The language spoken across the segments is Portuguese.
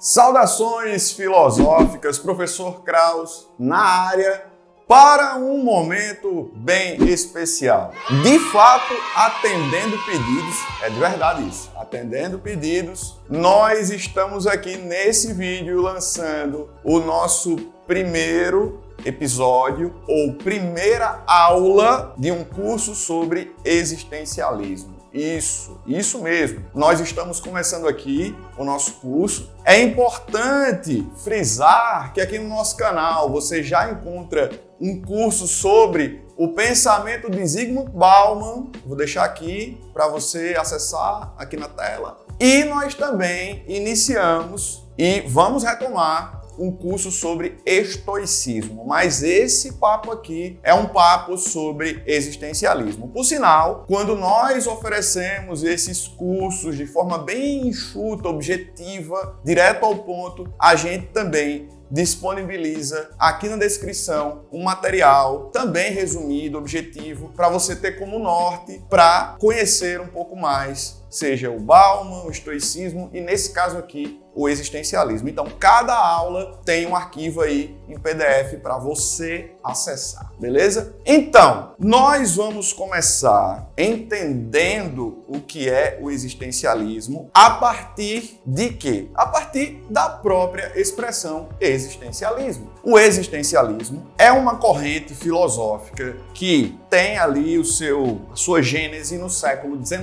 Saudações filosóficas, professor Kraus na área para um momento bem especial. De fato, atendendo pedidos, é de verdade isso, atendendo pedidos, nós estamos aqui nesse vídeo lançando o nosso primeiro episódio ou primeira aula de um curso sobre existencialismo. Isso mesmo. Nós estamos começando aqui o nosso curso. É importante frisar que aqui no nosso canal você já encontra um curso sobre o pensamento de Zygmunt Bauman. Vou deixar aqui para você acessar aqui na tela. E nós também iniciamos e vamos retomar um curso sobre estoicismo, mas esse papo aqui é um papo sobre existencialismo. Por sinal, quando nós oferecemos esses cursos de forma bem enxuta, objetiva, direto ao ponto, a gente também disponibiliza aqui na descrição um material também resumido, objetivo, para você ter como norte para conhecer um pouco mais, seja o Bauman, o estoicismo e nesse caso aqui o existencialismo. Então, cada aula tem um arquivo aí em PDF para você acessar, beleza? Então, nós vamos começar entendendo o que é o existencialismo a partir de quê? A partir da própria expressão existencialismo. O existencialismo é uma corrente filosófica que tem ali a sua gênese no século XIX,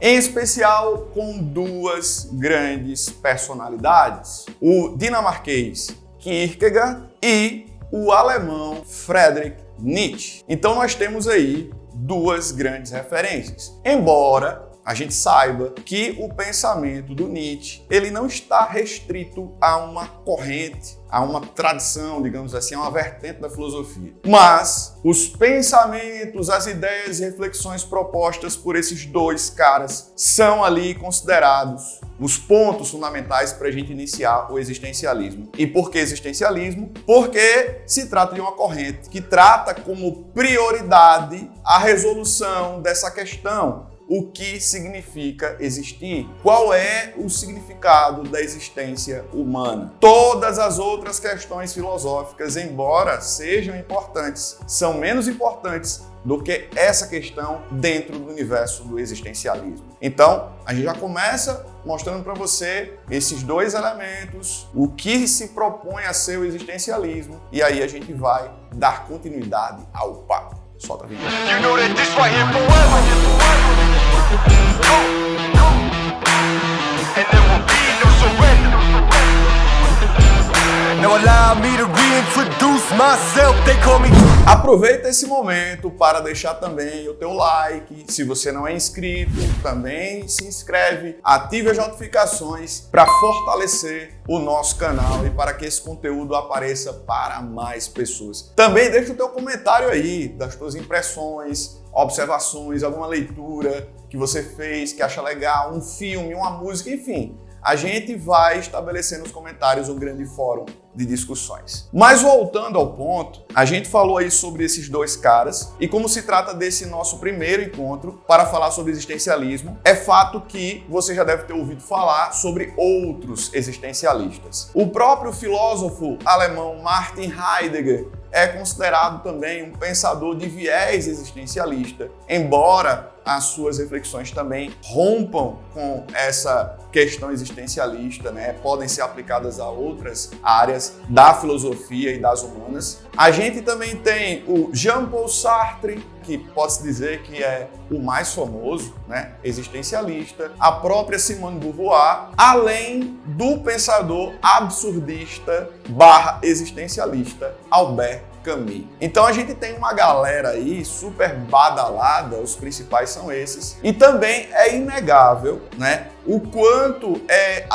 em especial com duas grandes personalidades, o dinamarquês Kierkegaard e o alemão Friedrich Nietzsche. Então nós temos aí duas grandes referências. Embora a gente saiba que o pensamento do Nietzsche ele não está restrito a uma corrente, a uma tradição, digamos assim, a uma vertente da filosofia. Mas os pensamentos, as ideias e reflexões propostas por esses dois caras são ali considerados os pontos fundamentais para a gente iniciar o existencialismo. E por que existencialismo? Porque se trata de uma corrente que trata como prioridade a resolução dessa questão. O que significa existir? Qual é o significado da existência humana? Todas as outras questões filosóficas, embora sejam importantes, são menos importantes do que essa questão dentro do universo do existencialismo. Então, a gente já começa mostrando para você esses dois elementos, o que se propõe a ser o existencialismo, e aí a gente vai dar continuidade ao papo. Solta a vinheta. You know that this right here forever. And there will be no surrender. Now allow me to reintroduce myself. They call me. Aproveita esse momento para deixar também o teu like. Se você não é inscrito, também se inscreve, ative as notificações para fortalecer o nosso canal e para que esse conteúdo apareça para mais pessoas. Também deixa o teu comentário aí das tuas impressões, observações, alguma leitura que você fez, que acha legal, um filme, uma música, enfim. A gente vai estabelecer nos comentários um grande fórum de discussões. Mas voltando ao ponto, a gente falou aí sobre esses dois caras e como se trata desse nosso primeiro encontro para falar sobre existencialismo, é fato que você já deve ter ouvido falar sobre outros existencialistas. O próprio filósofo alemão Martin Heidegger é considerado também um pensador de viés existencialista, embora as suas reflexões também rompam com essa questão existencialista, né? Podem ser aplicadas a outras áreas da filosofia e das humanas. A gente também tem o Jean-Paul Sartre, que pode-se dizer que é o mais famoso, né, existencialista, a própria Simone de Beauvoir, além do pensador absurdista / existencialista Albert Camus. Então a gente tem uma galera aí super badalada, os principais são esses, e também é inegável, né, o quanto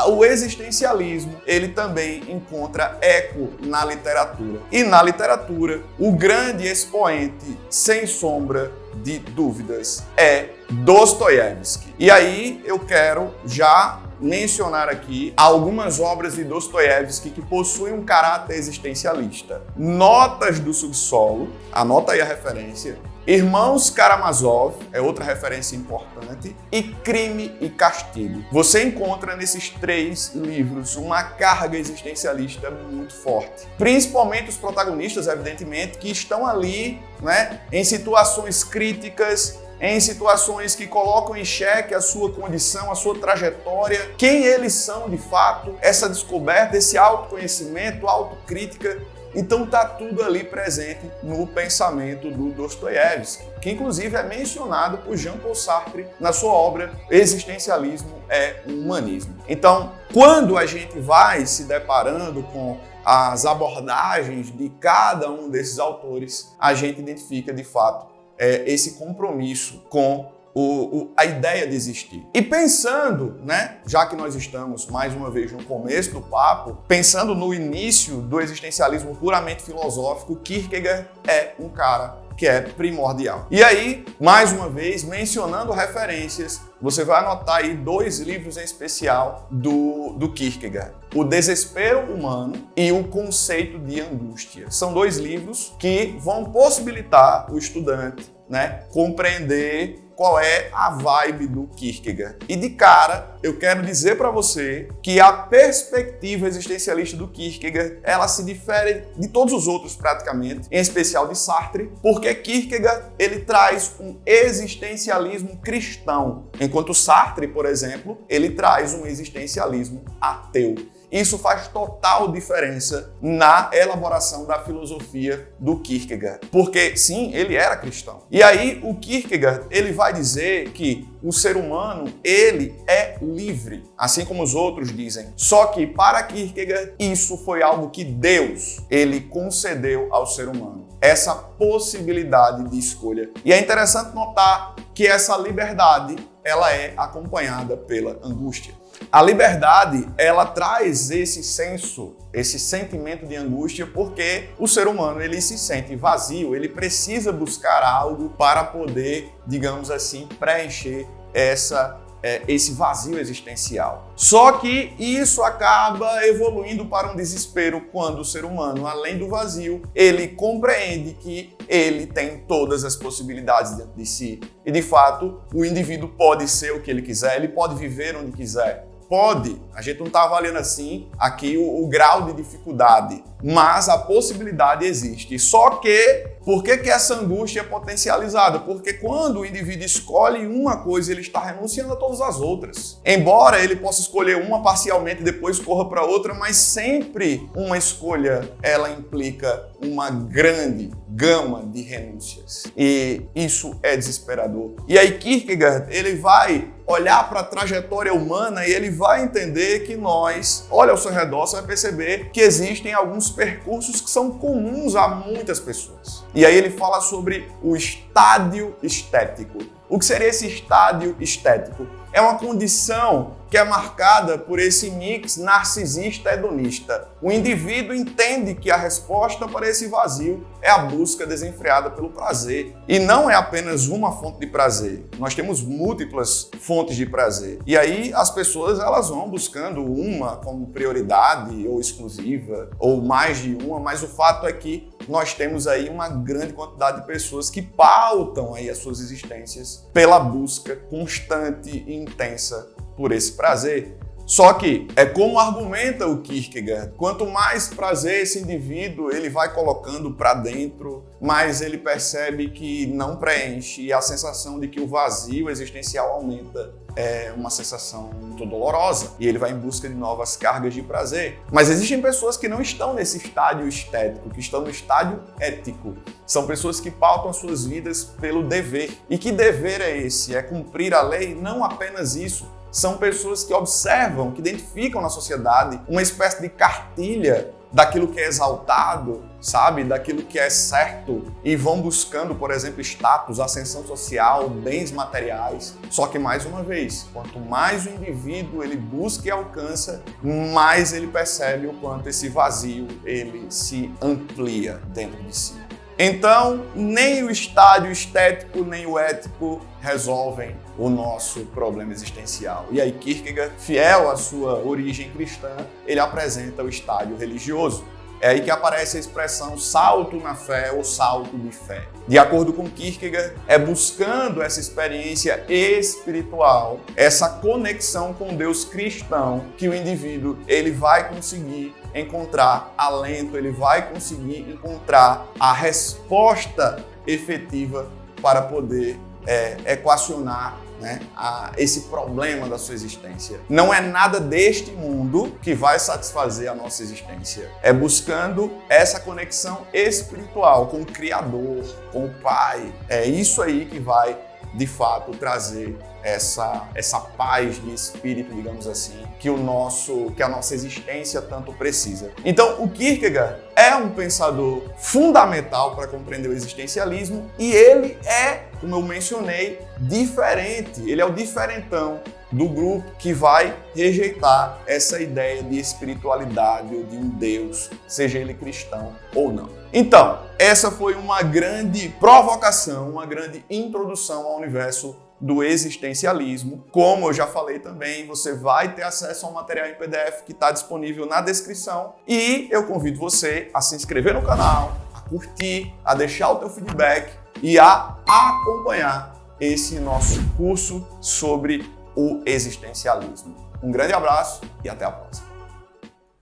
o existencialismo ele também encontra eco na literatura. E na literatura, o grande expoente, sem sombra de dúvidas, é Dostoiévski. E aí eu quero já mencionar aqui algumas obras de Dostoiévski que possuem um caráter existencialista. Notas do Subsolo, anota aí a referência, Irmãos Karamazov é outra referência importante, e Crime e Castigo. Você encontra nesses 3 livros uma carga existencialista muito forte. Principalmente os protagonistas, evidentemente, que estão ali, né, em situações críticas, em situações que colocam em xeque a sua condição, a sua trajetória, quem eles são de fato, essa descoberta, esse autoconhecimento, autocrítica. Então está tudo ali presente no pensamento do Dostoiévski, que inclusive é mencionado por Jean-Paul Sartre na sua obra Existencialismo é Humanismo. Então, quando a gente vai se deparando com as abordagens de cada um desses autores, a gente identifica de fato esse compromisso com a ideia de existir. E pensando, né, já que nós estamos mais uma vez no começo do papo, pensando no início do existencialismo puramente filosófico, Kierkegaard é um cara que é primordial. E aí, mais uma vez, mencionando referências, você vai anotar aí 2 livros em especial do Kierkegaard. O Desespero Humano e o Conceito de Angústia. São 2 livros que vão possibilitar o estudante, né, compreender qual é a vibe do Kierkegaard. E de cara, eu quero dizer para você que a perspectiva existencialista do Kierkegaard, ela se difere de todos os outros praticamente, em especial de Sartre, porque Kierkegaard, ele traz um existencialismo cristão, enquanto Sartre, por exemplo, ele traz um existencialismo ateu. Isso faz total diferença na elaboração da filosofia do Kierkegaard. Porque, sim, ele era cristão. E aí, o Kierkegaard, ele vai dizer que o ser humano, ele é livre, assim como os outros dizem. Só que, para Kierkegaard, isso foi algo que Deus, ele concedeu ao ser humano. Essa possibilidade de escolha. E é interessante notar que essa liberdade, ela é acompanhada pela angústia. A liberdade, ela traz esse sentimento de angústia, porque o ser humano, ele se sente vazio, ele precisa buscar algo para poder, digamos assim, preencher esse vazio existencial. Só que isso acaba evoluindo para um desespero quando o ser humano, além do vazio, ele compreende que ele tem todas as possibilidades dentro de si. E, de fato, o indivíduo pode ser o que ele quiser, ele pode viver onde quiser. Pode, a gente não está avaliando assim aqui o grau de dificuldade, mas a possibilidade existe. Só que, por que essa angústia é potencializada? Porque quando o indivíduo escolhe uma coisa, ele está renunciando a todas as outras. Embora ele possa escolher uma parcialmente e depois corra para outra, mas sempre uma escolha, ela implica uma grande gama de renúncias. E isso é desesperador. E aí Kierkegaard, ele vai olhar para a trajetória humana e ele vai entender que nós, olha ao seu redor, você vai perceber que existem alguns percursos que são comuns a muitas pessoas. E aí ele fala sobre o estádio estético. O que seria esse estádio estético? É uma condição que é marcada por esse mix narcisista-hedonista. O indivíduo entende que a resposta para esse vazio é a busca desenfreada pelo prazer. E não é apenas uma fonte de prazer. Nós temos múltiplas fontes de prazer. E aí as pessoas, elas vão buscando uma como prioridade ou exclusiva, ou mais de uma, mas o fato é que nós temos aí uma grande quantidade de pessoas que pautam aí as suas existências pela busca constante e intensa por esse prazer. Só que é como argumenta o Kierkegaard, quanto mais prazer esse indivíduo ele vai colocando para dentro, mais ele percebe que não preenche, e a sensação de que o vazio existencial aumenta. É uma sensação muito dolorosa e ele vai em busca de novas cargas de prazer. Mas existem pessoas que não estão nesse estádio estético, que estão no estádio ético. São pessoas que pautam as suas vidas pelo dever. E que dever é esse? É cumprir a lei? Não apenas isso. São pessoas que observam, que identificam na sociedade uma espécie de cartilha daquilo que é exaltado, sabe? Daquilo que é certo, e vão buscando, por exemplo, status, ascensão social, bens materiais. Só que, mais uma vez, quanto mais o indivíduo ele busca e alcança, mais ele percebe o quanto esse vazio ele se amplia dentro de si. Então, nem o estádio estético, nem o ético resolvem o nosso problema existencial. E aí Kierkegaard, fiel à sua origem cristã, ele apresenta o estádio religioso. É aí que aparece a expressão salto na fé ou salto de fé. De acordo com Kierkegaard, é buscando essa experiência espiritual, essa conexão com Deus cristão, que o indivíduo ele vai conseguir encontrar alento, ele vai conseguir encontrar a resposta efetiva para poder equacionar, né, esse problema da sua existência. Não é nada deste mundo que vai satisfazer a nossa existência. É buscando essa conexão espiritual com o Criador, com o Pai. É isso aí que vai, de fato, trazer essa paz de espírito, digamos assim, que a nossa existência tanto precisa. Então, o Kierkegaard é um pensador fundamental para compreender o existencialismo e ele é, como eu mencionei, diferente. Ele é o diferentão do grupo que vai rejeitar essa ideia de espiritualidade ou de um Deus, seja ele cristão ou não. Então, essa foi uma grande provocação, uma grande introdução ao universo do existencialismo. Como eu já falei também, você vai ter acesso ao material em PDF que está disponível na descrição e eu convido você a se inscrever no canal, a curtir, a deixar o teu feedback e a acompanhar esse nosso curso sobre o existencialismo. Um grande abraço e até a próxima.